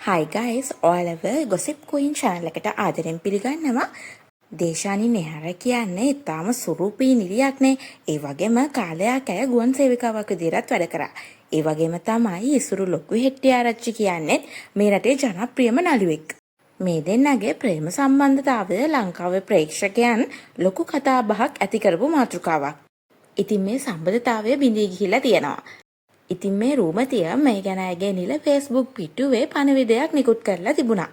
Hi guys, ඔයාලව Gossip Queen channel එකට ආදරෙන් පිළිගන්නවා. දේශානි නෙහර කියන්නේ ඊටාම සුරූපී නිලියක්නේ. ඒ වගේම කාලයක් ඇය ගුවන් සේවිකාවක් විදිහට වැඩ කරා. ඒ වගේම තමයි ඉසුරු ලොකු හෙට්ටිආරච්චි කියන්නේ මේ රටේ ජනප්‍රියම නළුවෙක්. මේ දෙන්නගේ ප්‍රේම සම්බන්ධතාවය ලංකාවේ ප්‍රේක්ෂකයන් ලොකු කතා බහක් ඇති කරපු මාතෘකාවක්. ඉතින් මේ සම්බන්ධතාවය බිඳී ගිහිලා තියෙනවා. ඉතින් මේ රූමතිය මේ ගැන ඇගේ නිල Facebook පිටුවේ පණිවිඩයක් නිකුත් කරලා තිබුණා.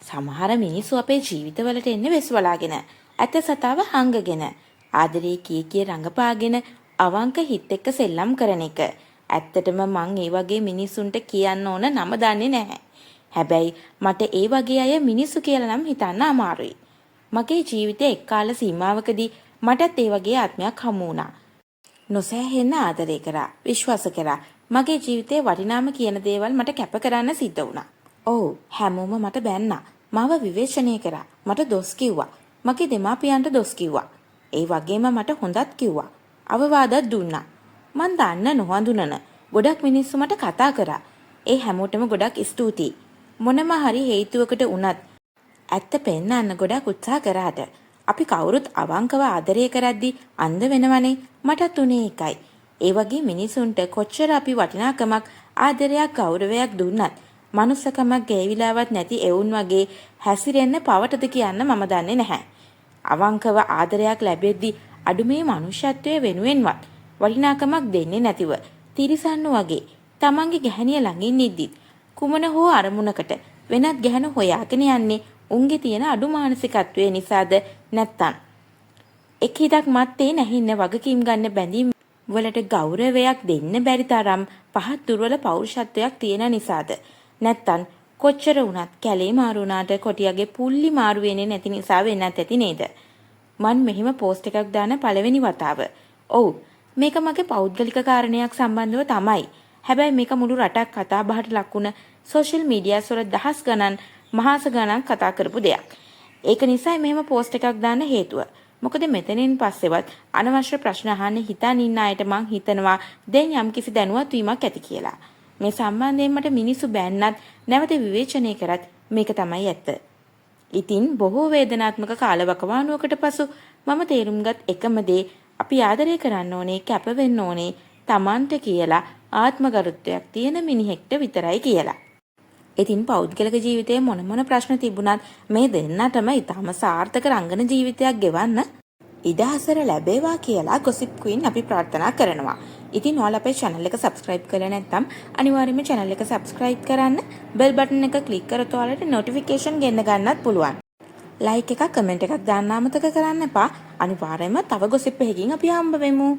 සමහර මිනිස්සු අපේ ජීවිතවලට එන්නේ වෙස්වලාගෙන, ඇත සතාව හංගගෙන, ආදරේ කී රඟපාගෙන අවංක හිත එක්ක සෙල්ලම් කරන එක. ඇත්තටම මං ඒ වගේ මිනිස්සුන්ට කියන්න ඕන නම දන්නේ නැහැ. හැබැයි මට ඒ වගේ අය මිනිස්සු කියලා නම් හිතන්න අමාරුයි. මගේ ජීවිතයේ එක් කාල සීමාවකදී මටත් ඒ වගේ ආත්මයක් හමු වුණා. නොසෑහෙන්න ආදරය කරා, විශ්වාස කරා. මගේ ජීවිතේ වටිනාම කියන දේවල් මට කැප කරන්න සිද්ධ වුණා. ඔව්, හැමෝම මට බැන්නා. මාව විවේචනය කරා. මට දොස් කිව්වා. මගේ දෙමාපියන්ට දොස් කිව්වා. ඒ වගේම මට හොඳත් කිව්වා. අවවාදත් දුන්නා. මන් දන්න නොහඳුනන ගොඩක් මිනිස්සු මට කතා කරා. ඒ හැමෝටම ගොඩක් ස්තුතියි. මොනම හරි හේතුවකට වුණත් ඇත්ත පෙන්නන්න ගොඩක් උත්සාහ කරාට අපි කවුරුත් අවංකව ආදරය කරද්දි අන්ධ වෙනවනේ. මටත් උනේ ඒකයි. ඒ වගේ මිනිසුන්ට කොච්චර අපි වටිනාකමක් ආදරයක් ගෞරවයක් දුන්නත් මනුස්සකමක් ගෑවිලාවත් නැති එවුන් වගේ හැසිරෙන්න පවටද කියන්න මම දන්නේ නැහැ. අවංකව ආදරයක් ලැබෙද්දි අඩු මේ මනුෂ්‍යත්වයේ වෙනුවෙන්වත් වටිනාකමක් දෙන්නේ නැතිව තිරිසන්නු වගේ තමන්ගේ ගැහණිය ළඟින් ඉද්දි කුමන හෝ අරමුණකට වෙනත් ගැහණු හොයාගෙන යන්නේ උන්ගේ තියෙන අඩු මානසිකත්වයේ නිසාද නැත්තම් එක් හිතක් මත්තේ නැහින්න වගකීම් ගන්න බැඳීම් වලට ගෞරවයක් දෙන්න බැරි තරම් පහත් දුර්වල පෞරුෂත්වයක් තියෙන නිසාද නැත්තම් කොච්චර වුණත් කැලේ මාරු වුණාට කොටියගේ පුල්ලි මාරු වෙන්නේ නැති නිසා වෙන්නත් ඇති නේද? මන් මෙහිම පෝස්ට් එකක් දාන පළවෙනි වතාව. ඔව්, මේක මගේ පෞද්ගලික කාරණයක් සම්බන්ධව තමයි. හැබැයි මේක මුළු රටක් කතා බහට ලකුණ සෝෂල් මීඩියාස් වල දහස් ගණන් මහාස ගණන් කතා කරපු දෙයක්. ඒක නිසා මෙහෙම පෝස්ට් එකක් දාන්න හේතුව. මොකද මෙතනින් පස්සෙවත් අනවශ්‍ය ප්‍රශ්න අහන්න හිතන් ඉන්න අයට මං හිතනවා දැන් යම්කිසි දැනුවත් වීමක් ඇති කියලා. මේ සම්බන්ධයෙන් මට මිනිස්සු බැන්නත් නැවත විවේචනය කරත් මේක තමයි ඇත්ත. ඉතින් බොහෝ වේදනාත්මක කාලවකවානුවකට පසු මම තේරුම්ගත් එකම දේ අපි ආදරය කරන්න ඕනේ, කැප වෙන්න ඕනේ Tamanට කියලා ආත්මගරුත්වයක් තියෙන මිනිහෙක්ට විතරයි කියලා. ඉතින් පෞද්ගලික ජීවිතයේ මොන ප්‍රශ්න තිබුණත් මේ දෙන්නටම ඊටම සාර්ථක රංගන ජීවිතයක් ගෙවන්න ඉඩහසර ලැබේවා කියලා Gossip Queen අපි ප්‍රාර්ථනා කරනවා. ඉතින් ඔයාලා අපේ channel එක subscribe කරලා නැත්නම් අනිවාර්යයෙන්ම channel එක subscribe කරන්න, bell button එක click කරලා ඔයාලට notification ගෙන්න ගන්නත් පුළුවන්. like එකක් comment එකක් දාන්න අමතක කරන්න එපා. අනිවාර්යයෙන්ම තව gossip එකකින් අපි හම්බ වෙමු.